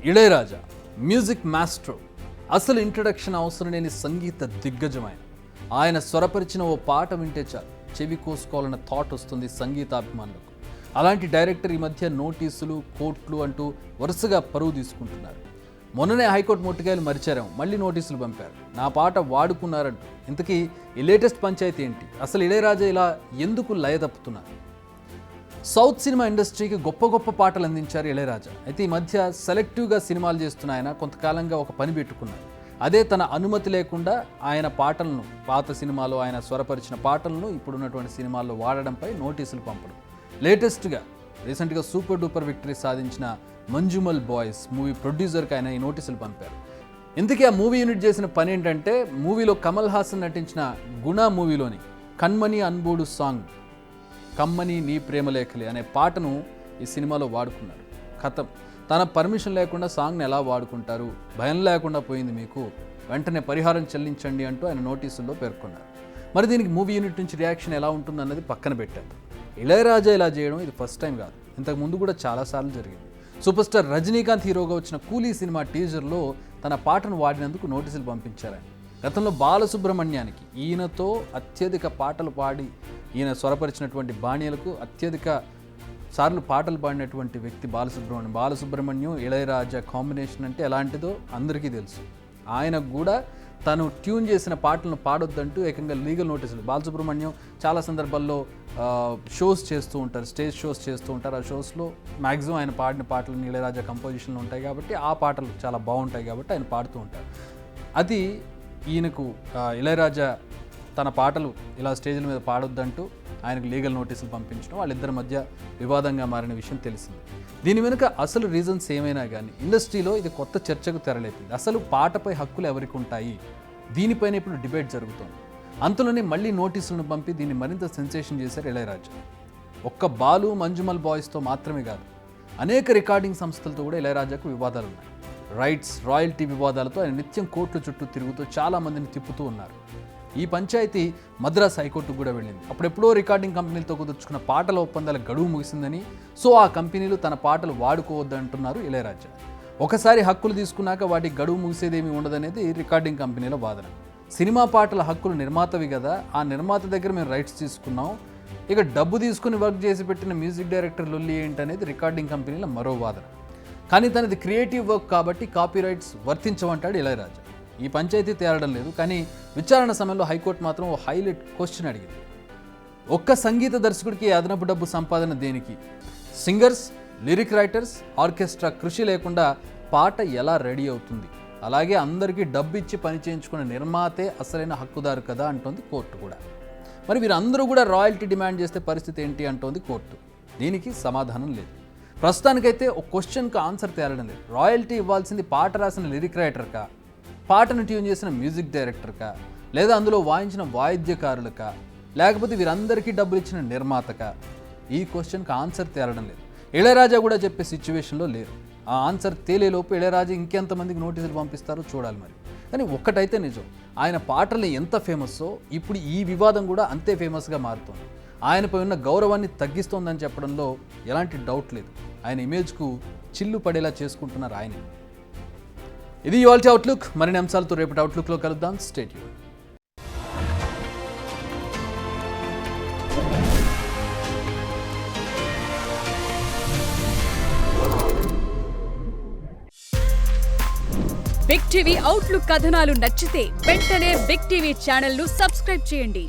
Ilaiyaraaja music maestro, అసలు introduction అవసరం లేని సంగీత దిగ్గజమైన ఆయన స్వరపరిచిన ఓ పాట వింటే చాలు చెవి కోసుకోవాలన్న థాట్ వస్తుంది సంగీతాభిమానులకు. అలాంటి డైరెక్టర్ ఈ మధ్య నోటీసులు, కోర్టులు అంటూ వరుసగా పరువు తీసుకుంటున్నారు. మొన్ననే హైకోర్టు మొట్టికాయలు మరిచారేమో, మళ్ళీ నోటీసులు పంపారు. నా పాట వాడుకున్నారంటూ. ఇంతకీ ఈ లేటెస్ట్ పంచాయతీ ఏంటి? అసలు ఇళయరాజా ఇలా ఎందుకు లయ తప్పుతున్నారు? సౌత్ సినిమా ఇండస్ట్రీకి గొప్ప గొప్ప పాటలు అందించారు ఇళయరాజా. అయితే ఈ మధ్య సెలెక్టివ్గా సినిమాలు చేస్తున్న ఆయన కొంతకాలంగా ఒక పని పెట్టుకున్నారు. అదే తన అనుమతి లేకుండా ఆయన పాటలను, పాత సినిమాలో ఆయన స్వరపరిచిన పాటలను ఇప్పుడున్నటువంటి సినిమాల్లో వాడడంపై నోటీసులు పంపడం. లేటెస్ట్గా రీసెంట్గా సూపర్ డూపర్ విక్టరీ సాధించిన మంజుమల్ బాయ్స్ మూవీ ప్రొడ్యూసర్కి ఆయన ఈ నోటీసులు పంపారు. ఇంతకీ ఆ మూవీ యూనిట్ చేసిన పని ఏంటంటే, మూవీలో కమల్ హాసన్ నటించిన గుణ మూవీలోని కన్మని అన్బోడు సాంగ్ కమ్మని నీ ప్రేమలేఖలే అనే పాటను ఈ సినిమాలో వాడుకున్నారు. కథం, తన పర్మిషన్ లేకుండా సాంగ్ని ఎలా వాడుకుంటారు? భయం లేకుండా పోయింది మీకు, వెంటనే పరిహారం చెల్లించండి అంటూ ఆయన నోటీసుల్లో పేర్కొన్నారు. మరి దీనికి మూవీ యూనిట్ నుంచి రియాక్షన్ ఎలా ఉంటుందన్నది పక్కన పెట్టారు. ఇళయరాజా ఇలా చేయడం ఇది ఫస్ట్ టైం కాదు, ఇంతకు ముందు కూడా చాలాసార్లు జరిగింది. సూపర్ స్టార్ రజనీకాంత్ హీరోగా వచ్చిన కూలీ సినిమా టీజర్లో తన పాటను వాడినందుకు నోటీసులు పంపించారు. గతంలో బాలసుబ్రహ్మణ్యానికి ఈయనతో అత్యధిక పాటలు పాడి ఈయన స్వరపరిచినటువంటి బాణీలకు అత్యధిక సార్లు పాటలు పాడినటువంటి వ్యక్తి బాలసుబ్రహ్మణ్యం ఇళయరాజా కాంబినేషన్ అంటే ఎలాంటిదో అందరికీ తెలుసు. ఆయనకు కూడా తను ట్యూన్ చేసిన పాటలను పాడొద్దంటూ ఏకంగా లీగల్ నోటీసులు. బాలసుబ్రహ్మణ్యం చాలా సందర్భాల్లో షోస్ చేస్తూ ఉంటారు, స్టేజ్ షోస్ చేస్తూ ఉంటారు. ఆ షోస్లో మ్యాక్సిమం ఆయన పాడిన పాటలు ఇళయరాజా కంపోజిషన్లు ఉంటాయి కాబట్టి ఆ పాటలు చాలా బాగుంటాయి కాబట్టి ఆయన పాడుతూ ఉంటారు. అది ఈయనకు ఇళయరాజా తన పాటలు ఇలా స్టేజ్ల మీద పాడొద్దంటూ ఆయనకు లీగల్ నోటీసులు పంపించడం వాళ్ళిద్దరి మధ్య వివాదంగా మారిన విషయం తెలిసింది. దీని వెనుక అసలు రీజన్స్ ఏమైనా కానీ ఇండస్ట్రీలో ఇది కొత్త చర్చకు తెరలేపింది. అసలు పాటపై హక్కులు ఎవరికి ఉంటాయి, దీనిపైన ఇప్పుడు డిబేట్ జరుగుతోంది. అంతలోనే మళ్ళీ నోటీసులను పంపి దీన్ని మరింత సెన్సేషన్ చేశారు ఇళయరాజా. ఒక్క బాలు, మంజుమల్ బాయ్స్తో మాత్రమే కాదు, అనేక రికార్డింగ్ సంస్థలతో కూడా ఇళయరాజాకు వివాదాలు ఉన్నాయి. రైట్స్, రాయల్టీ వివాదాలతో ఆయన నిత్యం కోర్టుల చుట్టూ తిరుగుతూ చాలామందిని తిప్పుతూ ఉన్నారు. ఈ పంచాయతీ మద్రాస్ హైకోర్టుకు కూడా వెళ్ళింది. అప్పుడెప్పుడో రికార్డింగ్ కంపెనీలతో కుదుర్చుకున్న పాటల ఒప్పందాల గడువు ముగిసిందని, సో ఆ కంపెనీలు తన పాటలు వాడుకోవద్దంటున్నారు ఇళయరాజా. ఒకసారి హక్కులు తీసుకున్నాక వాటి గడువు ముగిసేదేమీ ఉండదనేది రికార్డింగ్ కంపెనీల వాదన. సినిమా పాటల హక్కులు నిర్మాతవి కదా, ఆ నిర్మాత దగ్గర మేము రైట్స్ తీసుకున్నాం, ఇక డబ్బు తీసుకుని వర్క్ చేసి పెట్టిన మ్యూజిక్ డైరెక్టర్ లొల్లి ఏంటనేది రికార్డింగ్ కంపెనీల మరో వాదన. కానీ తనది క్రియేటివ్ వర్క్ కాబట్టి కాపీ రైట్స్ వర్తించమంటాడు ఇళయరాజా. ఈ పంచాయతీ తేలడం లేదు. కానీ విచారణ సమయంలో హైకోర్టు మాత్రం ఓ హైలైట్ క్వశ్చన్ అడిగింది. ఒక్క సంగీత దర్శకుడికి అదనపు డబ్బు సంపాదన దేనికి? సింగర్స్, లిరిక్ రైటర్స్, ఆర్కెస్ట్రా కృషి లేకుండా పాట ఎలా రెడీ అవుతుంది? అలాగే అందరికీ డబ్బు ఇచ్చి పని చేయించుకున్న నిర్మాతే అసలైన హక్కుదారు కదా అంటోంది కోర్టు కూడా. మరి వీరందరూ కూడా రాయల్టీ డిమాండ్ చేస్తే పరిస్థితి ఏంటి అంటోంది కోర్టు. దీనికి సమాధానం లేదు. ప్రస్తుతానికైతే ఒక క్వశ్చన్కి ఆన్సర్ తేలడం లేదు. రాయల్టీ ఇవ్వాల్సింది పాట రాసిన లిరిక్ రైటర్కా, పాటను ట్యూన్ చేసిన మ్యూజిక్ డైరెక్టర్కా, లేదా అందులో వాయించిన వాయిద్యకారులకా, లేకపోతే వీరందరికీ డబ్బులు ఇచ్చిన నిర్మాతకా? ఈ క్వశ్చన్కి ఆన్సర్ తేలడం లేదు. ఇళయరాజా కూడా చెప్పే సిచ్యువేషన్లో లేరు. ఆ ఆన్సర్ తేలేలోపు ఇళయరాజా ఇంకెంతమందికి నోటీసులు పంపిస్తారో చూడాలి మరి. కానీ ఒక్కటైతే నిజం, ఆయన పాటలు ఎంత ఫేమస్సో ఇప్పుడు ఈ వివాదం కూడా అంతే ఫేమస్గా మారుతుంది. ఆయనపై ఉన్న గౌరవాన్ని తగ్గిస్తోందని చెప్పడంలో ఎలాంటి డౌట్ లేదు. ఆయన ఇమేజ్కు చిల్లు పడేలా చేసుకుంటున్నారు ఆయన. ఇది ఇవాల్టి అవుట్లుక్. మరిన్ని అంశాలతో రేపటి అవుట్లుక్లో కలుద్దాం. Stay tuned. Big TV outlook కథనాలు నచ్చితే వెంటనే బిగ్ టీవీ ఛానల్ ను సబ్స్క్రైబ్ చేయండి.